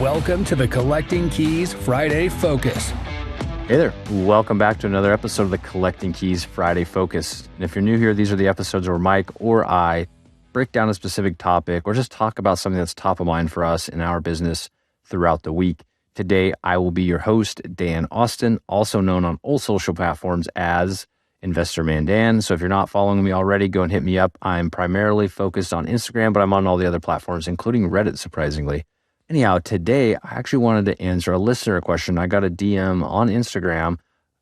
Welcome to the Collecting Keys Friday Focus. Hey there. Welcome back to another episode of the Collecting Keys Friday Focus. And if you're new here, these are the episodes where Mike or I break down a specific topic or just talk about something that's top of mind for us in our business throughout the week. Today, I will be your host, Dan Austin, also known on all social platforms as Investor Man Dan. So if you're not following me already, go and hit me up. I'm primarily focused on Instagram, but I'm on all the other platforms, including Reddit, surprisingly. Anyhow, today, I actually wanted to answer a listener question. I got a DM on Instagram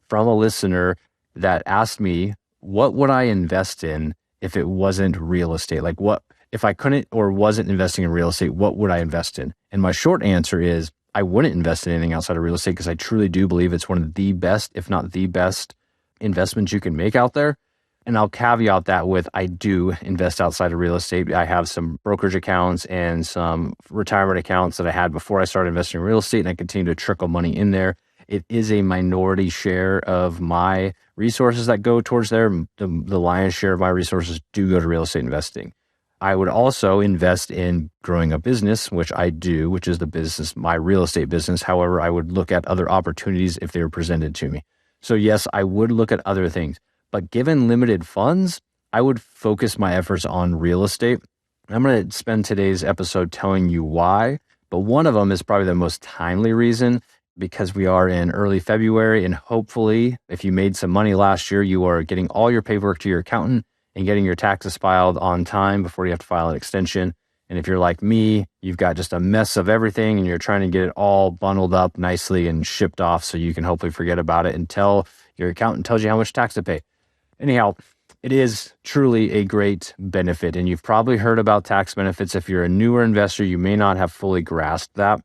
from a listener that asked me, what would I invest in if it wasn't real estate? Like what, if I couldn't or wasn't investing in real estate, what would I invest in? And my short answer is I wouldn't invest in anything outside of real estate because I truly do believe it's one of the best, if not the best investments you can make out there. And I'll caveat that with, I do invest outside of real estate. I have some brokerage accounts and some retirement accounts that I had before I started investing in real estate, and I continue to trickle money in there. It is a minority share of my resources that go towards there. The lion's share of my resources do go to real estate investing. I would also invest in growing a business, which I do, which is the business, my real estate business. However, I would look at other opportunities if they were presented to me. So yes, I would look at other things. But given limited funds, I would focus my efforts on real estate. I'm going to spend today's episode telling you why, but one of them is probably the most timely reason because we are in early February, and hopefully if you made some money last year, you are getting all your paperwork to your accountant and getting your taxes filed on time before you have to file an extension. And if you're like me, you've got just a mess of everything and you're trying to get it all bundled up nicely and shipped off so you can hopefully forget about it until your accountant tells you how much tax to pay. Anyhow, it is truly a great benefit, and you've probably heard about tax benefits. If you're a newer investor, you may not have fully grasped that,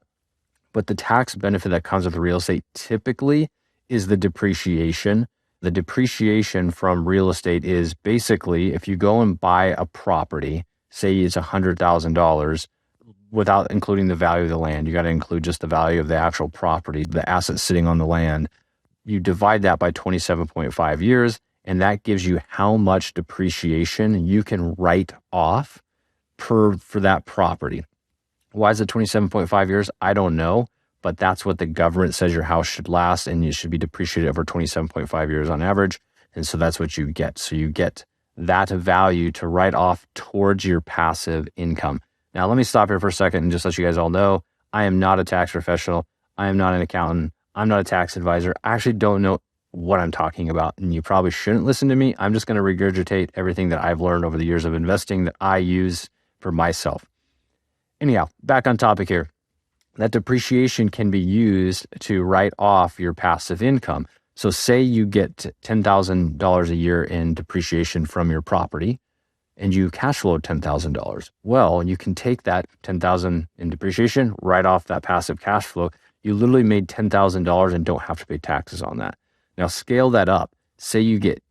but the tax benefit that comes with real estate typically is the depreciation. The depreciation from real estate is basically if you go and buy a property, say it's $100,000, without including the value of the land, you got to include just the value of the actual property, the asset sitting on the land. You divide that by 27.5 years. And that gives you how much depreciation you can write off for that property. Why is it 27.5 years? I don't know, but that's what the government says your house should last, and it should be depreciated over 27.5 years on average. And so that's what you get. So you get that value to write off towards your passive income. Now, let me stop here for a second and just let you guys all know, I am not a tax professional. I am not an accountant. I'm not a tax advisor. I actually don't know what I'm talking about, and you probably shouldn't listen to me. I'm just going to regurgitate everything that I've learned over the years of investing that I use for myself. Anyhow, back on topic here. That depreciation can be used to write off your passive income. So say you get $10,000 a year in depreciation from your property and you cash flow $10,000. Well, you can take that $10,000 in depreciation, write off that passive cash flow. You literally made $10,000 and don't have to pay taxes on that. Now scale that up. Say you get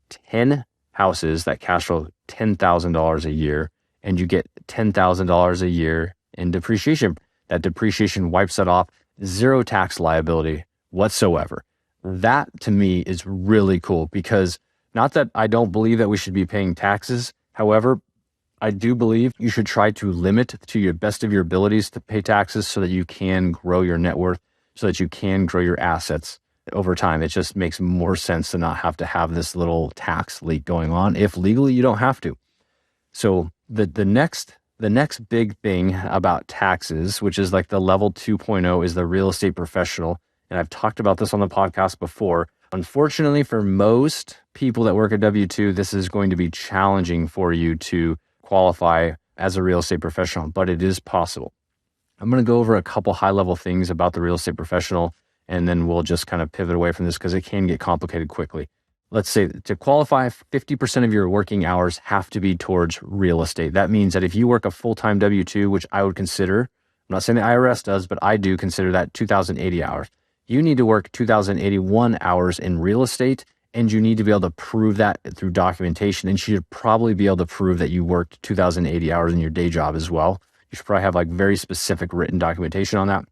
10 houses that cash flow $10,000 a year and you get $10,000 a year in depreciation. That depreciation wipes that off, zero tax liability whatsoever. That to me is really cool because not that I don't believe that we should be paying taxes. However, I do believe you should try to limit to your best of your abilities to pay taxes so that you can grow your net worth, so that you can grow your assets over time. It just makes more sense to not have to have this little tax leak going on. If legally you don't have to. So the next big thing about taxes, which is like the level 2.0, is the real estate professional. And I've talked about this on the podcast before. Unfortunately, for most people that work at W-2, this is going to be challenging for you to qualify as a real estate professional, but it is possible. I'm going to go over a couple high-level things about the real estate professional, and then we'll just kind of pivot away from this because it can get complicated quickly. Let's say to qualify, 50% of your working hours have to be towards real estate. That means that if you work a full-time W-2, which I would consider, I'm not saying the IRS does, but I do consider that 2,080 hours. You need to work 2,081 hours in real estate, and you need to be able to prove that through documentation. And you should probably be able to prove that you worked 2,080 hours in your day job as well. You should probably have like very specific written documentation on that.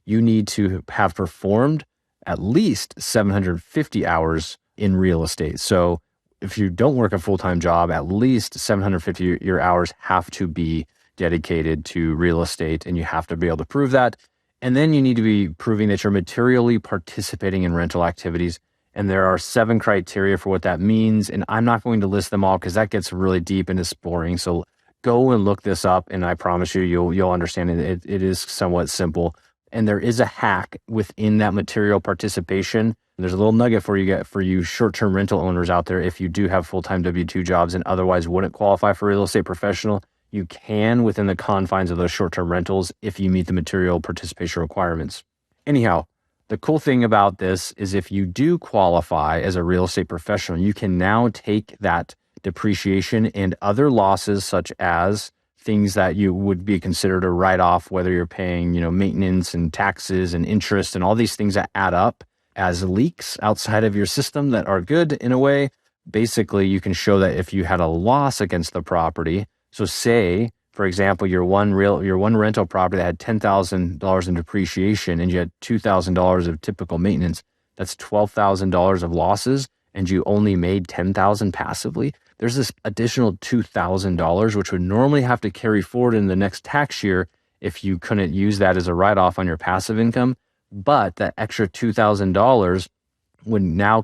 You need to have performed at least 750 hours in real estate. So if you don't work a full-time job, at least 750 your hours have to be dedicated to real estate, and you have to be able to prove that. And then you need to be proving that you're materially participating in rental activities. And there are 7 criteria for what that means. And I'm not going to list them all because that gets really deep and it's boring. So go and look this up, and I promise you, you'll understand it. It is somewhat simple. And there is a hack within that material participation. There's a little nugget for you short-term rental owners out there. If you do have full-time W-2 jobs and otherwise wouldn't qualify for real estate professional, you can within the confines of those short-term rentals if you meet the material participation requirements. Anyhow, the cool thing about this is if you do qualify as a real estate professional, you can now take that depreciation and other losses, such as things that you would be considered a write-off, whether you're paying, maintenance and taxes and interest and all these things that add up as leaks outside of your system that are good in a way. Basically, you can show that if you had a loss against the property. So say, for example, your one rental property that had $10,000 in depreciation and you had $2,000 of typical maintenance, that's $12,000 of losses, and you only made $10,000 passively. There's this additional $2,000, which would normally have to carry forward in the next tax year if you couldn't use that as a write-off on your passive income. But that extra $2,000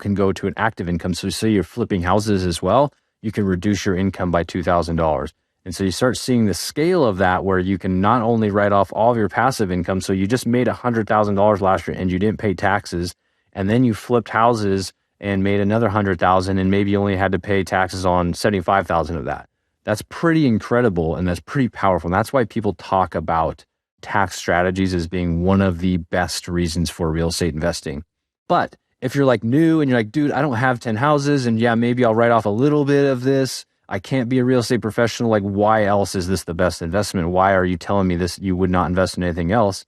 can go to an active income. So say you're flipping houses as well, you can reduce your income by $2,000. And so you start seeing the scale of that, where you can not only write off all of your passive income. So you just made $100,000 last year and you didn't pay taxes. And then you flipped houses and made another $100,000, and maybe you only had to pay taxes on $75,000 of that. That's pretty incredible, and that's pretty powerful. And that's why people talk about tax strategies as being one of the best reasons for real estate investing. But if you're like new and you're like, dude, I don't have 10 houses, and yeah, maybe I'll write off a little bit of this, I can't be a real estate professional. Like, why else is this the best investment? Why are you telling me this? You would not invest in anything else.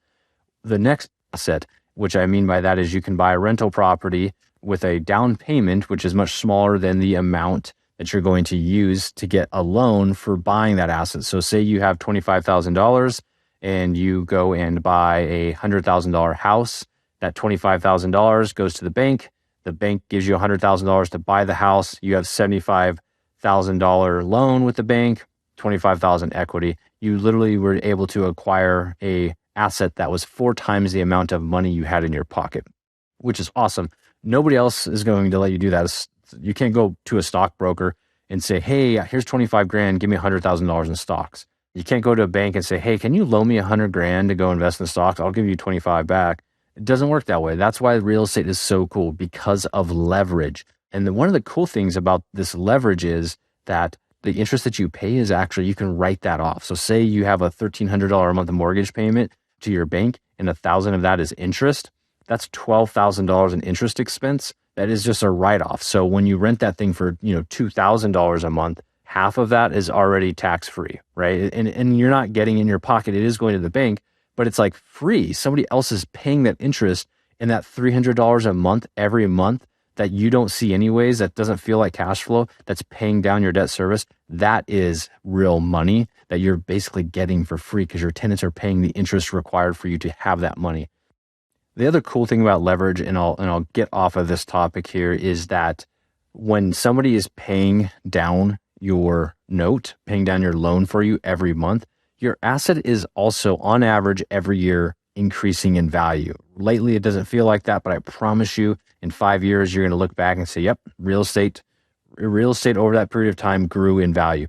The next asset, which I mean by that, is you can buy a rental property with a down payment, which is much smaller than the amount that you're going to use to get a loan for buying that asset. So say you have $25,000 and you go and buy a $100,000 house. That $25,000 goes to the bank. The bank gives you $100,000 to buy the house. You have $75,000 loan with the bank, $25,000 equity. You literally were able to acquire a asset that was 4 times the amount of money you had in your pocket, which is awesome. Nobody else is going to let you do that. You can't go to a stockbroker and say, hey, here's 25 grand, give me $100,000 in stocks. You can't go to a bank and say, hey, can you loan me 100 grand to go invest in stocks? I'll give you 25 back. It doesn't work that way. That's why real estate is so cool, because of leverage. And one of the cool things about this leverage is that the interest that you pay is actually, you can write that off. So say you have a $1,300 a month mortgage payment to your bank, and $1,000 of that is interest. That's $12,000 in interest expense. That is just a write-off. So when you rent that thing for, $2,000 a month, half of that is already tax-free, right? And you're not getting in your pocket. It is going to the bank, but it's like free. Somebody else is paying that interest, and that $300 a month every month that you don't see anyways, that doesn't feel like cash flow, that's paying down your debt service. That is real money that you're basically getting for free because your tenants are paying the interest required for you to have that money. The other cool thing about leverage, and I'll get off of this topic here, is that when somebody is paying down your note, paying down your loan for you every month, your asset is also on average every year increasing in value. Lately, it doesn't feel like that, but I promise you in 5 years, you're going to look back and say, yep, real estate over that period of time grew in value.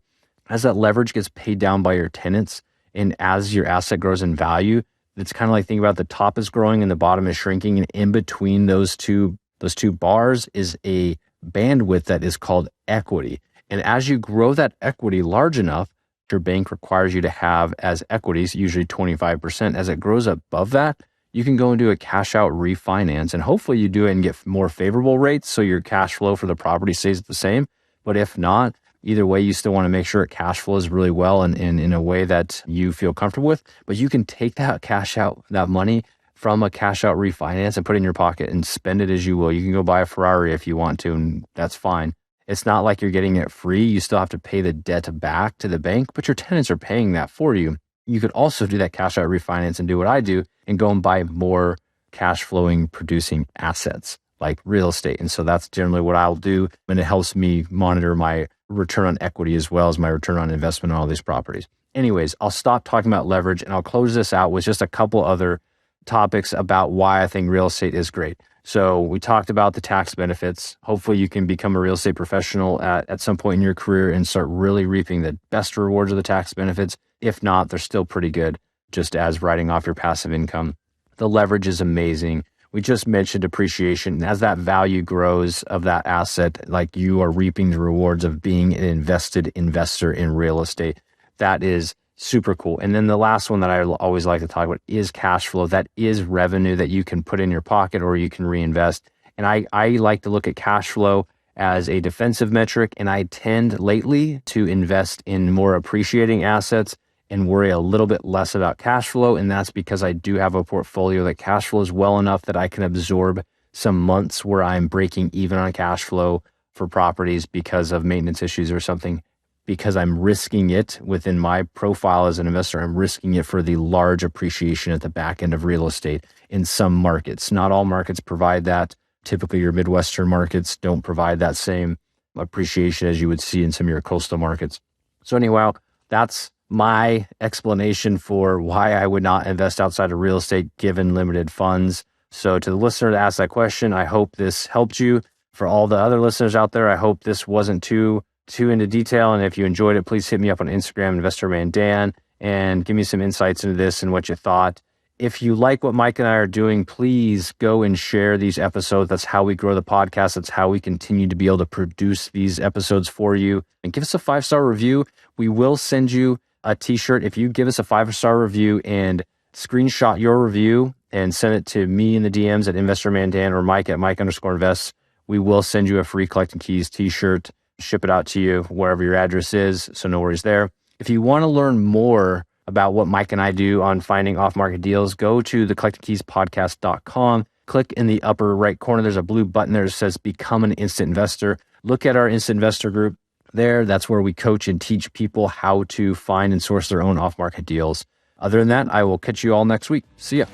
As that leverage gets paid down by your tenants, and as your asset grows in value, it's kind of like, think about the top is growing and the bottom is shrinking, and in between those two bars is a bandwidth that is called equity. And as you grow that equity large enough, your bank requires you to have as equities, usually 25%. As it grows above that, you can go and do a cash out refinance, and hopefully you do it and get more favorable rates so your cash flow for the property stays the same. But if not, either way, you still want to make sure it cash flows really well and in a way that you feel comfortable with. But you can take that cash out, that money from a cash out refinance, and put it in your pocket and spend it as you will. You can go buy a Ferrari if you want to, and that's fine. It's not like you're getting it free. You still have to pay the debt back to the bank, but your tenants are paying that for you. You could also do that cash out refinance and do what I do and go and buy more cash flowing producing assets like real estate. And so that's generally what I'll do. And it helps me monitor my return on equity as well as my return on investment on all these properties. Anyways, I'll stop talking about leverage and I'll close this out with just a couple other topics about why I think real estate is great. So we talked about the tax benefits. Hopefully you can become a real estate professional at some point in your career and start really reaping the best rewards of the tax benefits. If not, they're still pretty good, just as writing off your passive income. The leverage is amazing. We just mentioned depreciation. As that value grows of that asset, like you are reaping the rewards of being an invested investor in real estate. That is super cool. And then the last one that I always like to talk about is cash flow. That is revenue that you can put in your pocket or you can reinvest. And I like to look at cash flow as a defensive metric. And I tend lately to invest in more appreciating assets and worry a little bit less about cash flow. And that's because I do have a portfolio that cash flows well enough that I can absorb some months where I'm breaking even on cash flow for properties because of maintenance issues or something, because I'm risking it within my profile as an investor. I'm risking it for the large appreciation at the back end of real estate in some markets. Not all markets provide that. Typically, your Midwestern markets don't provide that same appreciation as you would see in some of your coastal markets. So anyway, that's my explanation for why I would not invest outside of real estate given limited funds. So to the listener that asked that question, I hope this helped you. For all the other listeners out there, I hope this wasn't too into detail. And if you enjoyed it, please hit me up on Instagram, InvestorManDan, and give me some insights into this and what you thought. If you like what Mike and I are doing, please go and share these episodes. That's how we grow the podcast. That's how we continue to be able to produce these episodes for you. And give us a 5-star review. We will send you a t-shirt if you give us a 5-star review and screenshot your review and send it to me in the DMs at InvestorManDan or Mike at Mike_invest. We will send you a free Collecting Keys t-shirt, ship it out to you wherever your address is. So no worries there. If you want to learn more about what Mike and I do on finding off-market deals, go to thecollectingkeyspodcast.com. Click in the upper right corner. There's a blue button there that says Become an Instant Investor. Look at our Instant Investor group there. That's where we coach and teach people how to find and source their own off-market deals. Other than that, I will catch you all next week. See ya.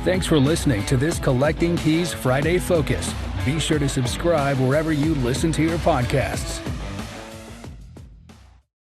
Thanks for listening to this Collecting Keys Friday Focus. Be sure to subscribe wherever you listen to your podcasts.